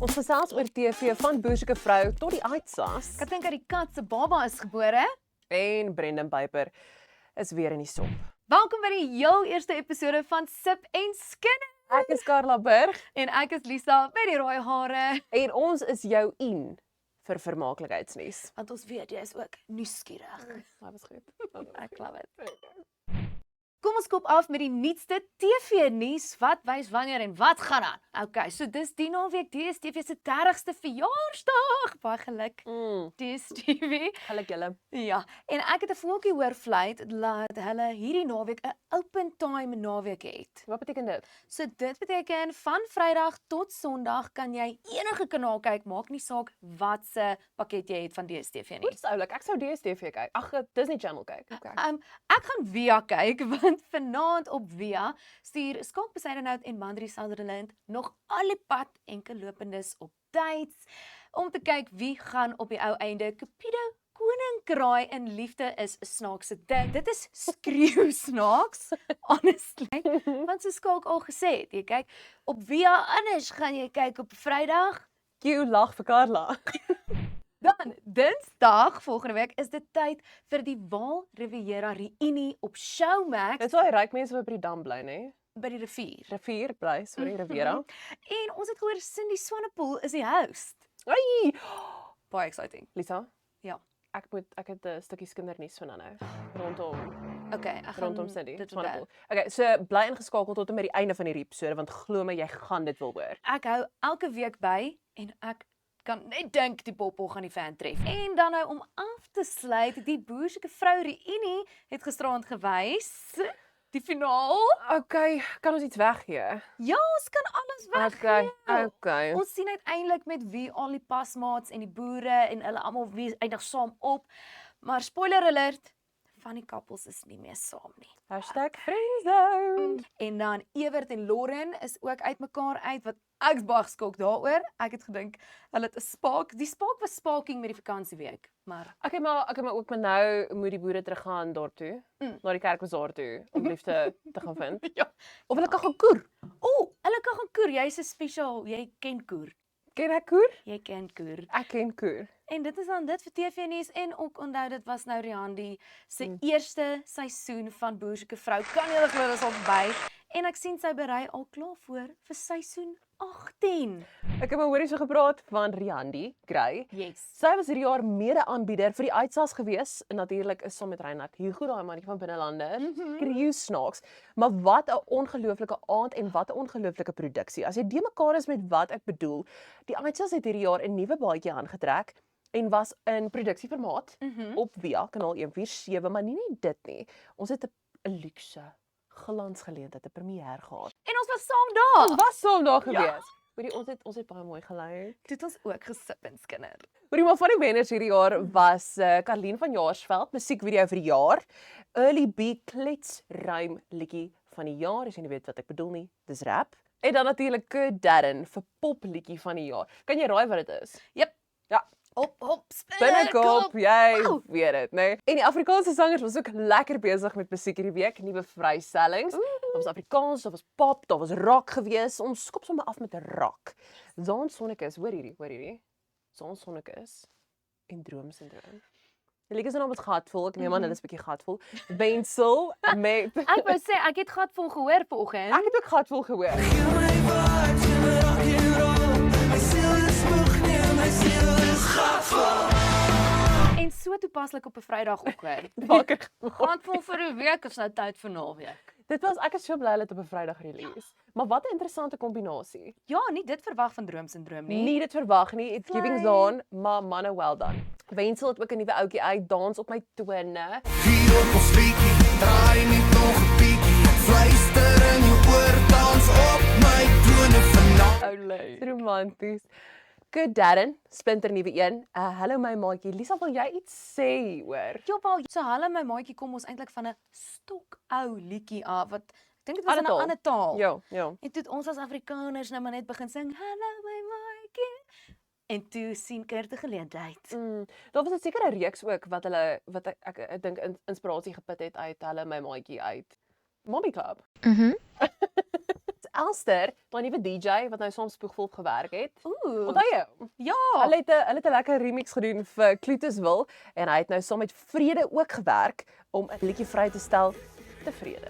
Ons gesels oor TV van Boersoeke Vrou tot die Aitsas. Ek dink dat die kat se baba is gebore. En Brendan Piper is weer in die sop. Welkom by die heel eerste episode van Sip en Skinner. Ek is Carla Burg En ek is Lisa met die rooi hare. en ons is jou in vir vermaaklikheidsnuus. Want ons weet jy is ook nuuskierig. Dat was goed. Ek love it. Kom ons kop af met die nuutste TV-nuus. Wat wys wanneer en wat gaan aan? Okay, so dis die naweek DStv se 30ste verjaarsdag. Baie geluk, DStv. Geluk julle. Ja, en ek het 'n voeltjie hoor vlieg dat hulle hierdie naweek 'n open time naweek het. Wat beteken dit? So dit beteken van Vrydag tot Sondag kan jy enige kanaal kyk, maak nie saak wat se pakket jy het van DStv nie. Dit is oulik. Ek sou DStv kyk. Ag, Disney Channel kyk. Okay. Ek gaan Via kyk want vanaand op Via stuur Skalk Bezuidenhout en Mandri Sutherland nog al die pad enkellopendes op tyds om te kyk wie gaan op die ou einde Cupido koning in liefde is 'n snaakse ding. Dit is skreeu snaaks, honestly. Want so Skalk al gesê het, jy kyk op Via, anders gaan jy kyk op Vrydag. Q lag vir Carla. Dan Dinsdag volgende week is dit tyd vir die Vaal Riviera Reunie op Showmax Dit is al die ryk mense wat by die dam bly, nê? by die rivier. Rivier bly, sorry, Riviera. En ons het gehoor Cindy Swanepoel is die host. Ai! Baie exciting. Lisa? Ja. Ek het 'n stukkie kindernuus van nou rondom Okay, ek gaan rondom Cindy dit Swanepoel. onthou. Okay, so bly ingeskakel tot en met die einde van hierdie episode want glo my jy gaan dit wil hoor. Ek hou elke week by en ek kan net dink die Poppel gaan die fan tref. En dan nou om af te sluit, die Boersoeke Vrou Reunie het gisterand gewys. Die finaal. Okay, kan ons iets weggee? Ja, ons kan alles weggee. Okay. Ons sien uiteindelik met wie al die pasmaats en die boere en hulle almal wie eindig saam op. Maar spoiler alert, van die kappels is nie meer saam nie. #friendzone. En dan Ewert en Lauren is ook uitmekaar uit wat ek's baie geskok daaroor. Ek het gedink hulle het 'n spaak. Die spaak was spaking met die vakansieweek, maar Okay, maar ook met nou moet die boere teruggaan daartoe. Na die kerkbazaar toe om liefde te gaan vind. ja. Of hulle kan gaan koer. Hulle kan gaan koer. Jy's 'n spesiaal, jy ken koer. Ken ek koer? Jy ken koer. Ek ken koer. En dit is dan dit vir TV-nuus en ook onthou dit was nou Riandi se eerste seisoen van Boersoeke Vrou. Kan jy glo dit is al verby en ek sien sy berei al klaar voor vir seisoen 18. Ek het maar hoorie so gepraat van Riandi Gray. Yes. Sy was hierdie jaar mede-aanbieder vir die Aitsas gewees en natuurlik is saam met Reinhard Hugo daai mannetjie van Binnelande. Skreeu snaaks. Maar wat 'n ongelooflike aand en wat 'n ongelooflike produksie. As jy die mekaar is met wat ek bedoel, die Aitsas het hierdie jaar 'n nuwe baadjie aangetrek en was in produksieformaat op Via kanaal 147, maar nie net dit nie. Ons het 'n luukse glansgeleentheid, 'n premier gehad. En ons was saam daar. Ons was saam daar gewees. Hoorie, ons het baie mooi gelei. Dit ons ook gesip en skinder. Hoorie, maar van die wenners hierdie jaar was Karlien van Jaarsveld, musiekvideo vir die jaar. Early B kletsruim liedjie van die jaar, as jy nie weet wat ek bedoel nie, dis rap. En dan natuurlik Kurt Darren vir pop liedjie van die jaar. Kan jy raai wat dit is? Jep. Ja. Hop, Binnekop, jy Wow. weet dit, né? En die Afrikaanse sangers was ook lekker besig met musiek hierdie week, nuwe vrystellings. Daar was Afrikaans, daar was pop, daar was rock gewees. Ons skop sommer af met 'n rock. Zaan Sonnekus, hoor hierdie. Zaan Sonnekus en Droomsindroom. Die liedjie se naam is Gatvol. Ek neem aan hulle is 'n bietjie gatvol. Wensel met Ek wou sê ek het gatvol gehoor vanoggend. Ek het ook Gatvol gehoor. En so toepaslik op 'n Vrydag ook hoor. Wakker. Gatvol vir 'n week is nou tyd vir naweek. Ek is so bly dat op 'n Vrydag release. Maar wat 'n interessante kombinasie. Ja, nie dit verwag van Droomsindroom nie. Nie dit verwag nie. It's giving Zaan, maar manne well done. Wensel het ook 'n nuwe ouetjie uit, dans op my tone. Hier op ons liedjie, draai net nog 'n bietjie. Fluister in jou oor, dans op my tone vanaand. Oulei. Romanties. Good Darren, splinter nuwe een. Hallo my maatjie. Lisa, wil jy iets sê hoor? Ja, wel, so hulle my maatjie kom ons eintlik van 'n stokou liedjie af wat ek dink dit was in 'n Ander taal. ander taal. Ja. En toe het ons as Afrikaners nou maar net begin sing, hallo my maatjie. En toe sien Kurt 'n geleentheid. Daar was 'n sekere reeks ook wat ek dink inspirasie geput het uit hulle my maatjie uit Mommy Club. Elster, daai nuwe DJ wat nou soms Spoegwolf gewerk het. Ooh. Onthou jy? Ja. Hulle het 'n lekker remix gedoen vir Kloetuswil en hy het nou saam met Vrede ook gewerk om 'n liedjie vry te stel Tevrede.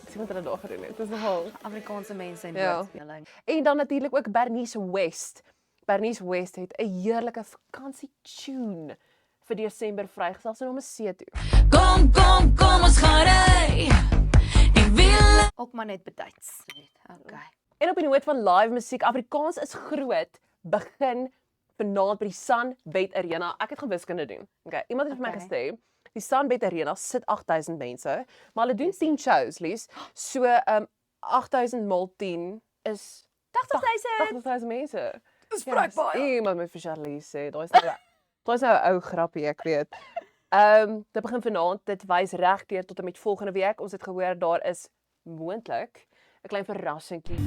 Ek sien wat hulle daar gedoen het. Dit is nogal. Afrikaanse mense en Ja. woordspeling. En dan natuurlik ook Bernice West. Bernice West het 'n heerlike vakansie tune vir Desember vrygestel. Sy naam is See toe. Kom ons gaan ry. Ek wil Ook maar net betyds. Okay. En op die noot van live musiek, Afrikaans is groot, begin vanaand by die Sunbet Arena. Ek het gewiskunde doen. Okay, iemand het vir my Okay. gesê, die Sunbet Arena sit 8000 mense, maar hulle doen 10 shows, Lies. So 8000 maal 10 is 80.000. 80000 mense. Dis bruikbaar. Iemand moet vir Charlie sê, daai is nou 'n ou grappie, ek weet. Dit begin vanaand, dit wys regdeur tot en met volgende week. Ons het gehoor daar is moontlik 'n klein verrassingkie.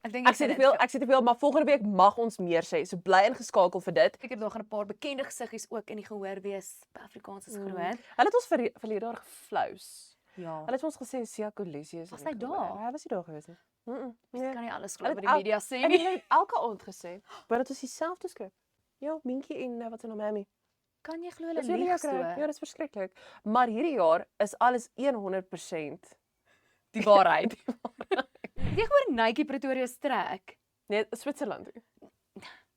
Ek dink Ek sê te veel, maar volgende week mag ons meer sê. So bly ingeskakel vir dit. Ek het nog 'n paar bekende gesiggies ook in die gehoor wees by Afrikaans is groot. Hulle het ons verlede jaar geflous. Ja. Hulle het ons gesê Sia Kolisi is. Was in hy die gehoor. daar? Hy was nie daar gewees nie. Nee. Kan nie alles glo Hulle wat het die media sê En nie. hulle het elke aand gesê, maar dit is dieselfde skrip. Ja, Minkie en wat se naam Mammy. Kan jy glo hulle Dis jullie lieg kry. so? Ja, dis verskriklik. Maar hierdie jaar is alles 100% Die waarheid. Jy hoor Nike Pretoria strek. nee, Switserland.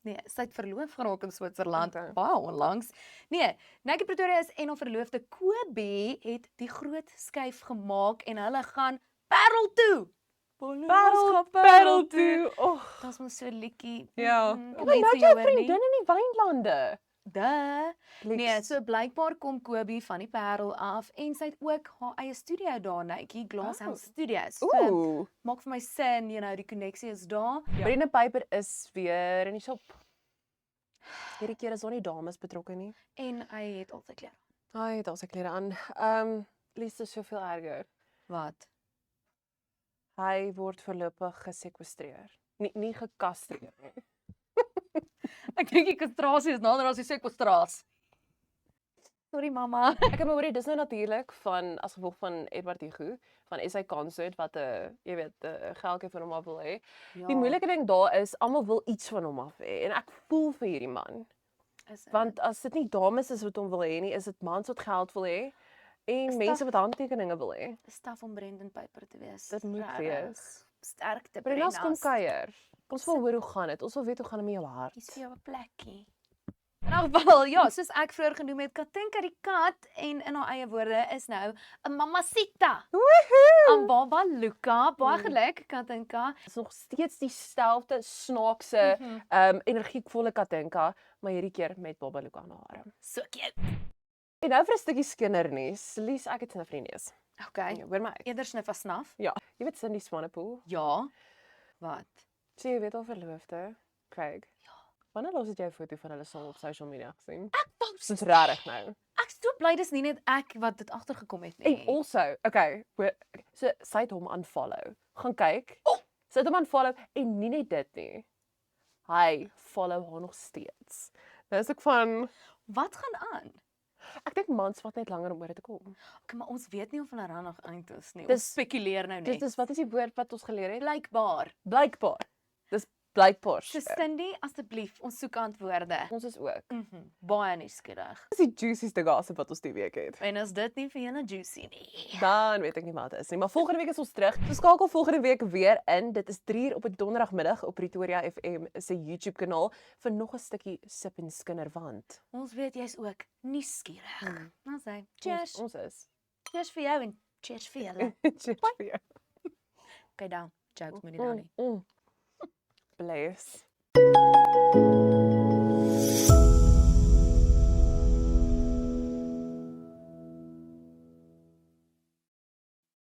Nee, sy het verloof geraak in Switserland. Okay. Baie onlangs. Nee, Nike Pretoria is en haar verloofde Kobe het die groot skuif gemaak en hulle gaan Parel toe. Parel toe. Och. Dit was so liedjie. Ja. Mhm, Maar mense nou jou jou hoor nie. vriendin in die wynlande. Duh. Nee, Lieks. so blykbaar kom Kobe van die Parel af en sy het ook haar eie studio daar, Nike Glasshouse Studios. So, Ooh. maak vir my sin, die koneksie is daar. Brendan Piper is weer in die shop. Hierdie keer is daar nie dames betrokke nie. En hy het al sy klere. Hy het al sy klere aan. Lies is soveel erger. Wat? Hy word voorlopig gesekwestreer. Nie gekastreer nie. Ek dink die kastrasie is nader as die sekwestrasie. Sorry mamma. Ek het maar hoor dis nou natuurlik van as gevolg van Edward Hugo van SA Concert wat 'n jy weet 'n geldjie van hom af wil hê. Ja, Die moeilike ding daar is almal wil iets van hom af hê en ek voel vir hierdie man. is Want as dit nie dames is wat hom wil hê nie, is dit mans wat geld wil hê en Is mense dat- wat handtekeninge wil hê. staf om Brendan Piper te wees. Dit moet Regtig. wees. Sterkte Brennas kom Brennas. kuier. Ons wil hoor hoe gaan dit. Ons wil weet hoe gaan dit met jou Hier's hart. vir jou 'n plekkie. In elk geval, ja, soos ek vroeër genoem het, Katinka die kat en in haar eie woorde is nou 'n mamacita. Aan Baba Luka, baie geluk Katinka. Dit is nog steeds dieselfde snaakse, energiekvolle Katinka, maar hierdie keer met Baba Luka aan haar arm. So cute. En nou vir 'n stukkie kindernuus. Lies, ek het snif vir die neus. Okay. Ja, hoor my. Eerder snif as snaf. Ja, jy weet Cindy Swanepoel. Ja. Wat? Sê jy weet al verloofde, Craig. Ja. Wanneer laas het jy 'n foto van hulle saam op social media gesien? Post. Dis regtig nou. Ek is so bly dis nie net ek wat dit agtergekom het nie. En also, okay, so sy het hom unfollow. Gaan kyk. Sy het hom unfollow en nie net dit nie. Hy follow haar nog steeds. Nou is ek van Wat gaan aan? ek dink mans vat net langer om oor dit te kom. Okay, maar ons weet nie of hulle nog eind is nie. Dis- Ons spekuleer nou Dit net. is wat is die woord wat ons geleer het? Blykbaar. Blykbaar. Dis blykbaar. So Cindy, asseblief, ons soek antwoorde. Ons is ook. Baie nuuskierig. Dis die juicieste gossip wat ons die week het. En as dit nie vir julle juicy nie. Dan weet ek nie wat dit is nie, maar volgende week is ons terug. So skakel volgende week weer in. Dit is 3:00 op 'n donderdagmiddag op Pretoria FM se YouTube kanaal vir nog 'n stukkie sip en skinderwand. Ons weet jy's ook nuuskierig. Nou sê, cheers. Ons is. Cheers vir jou en cheers vir julle. Cheers vir jou. Okay, dan. Jokes moet nie dan nie. Bless.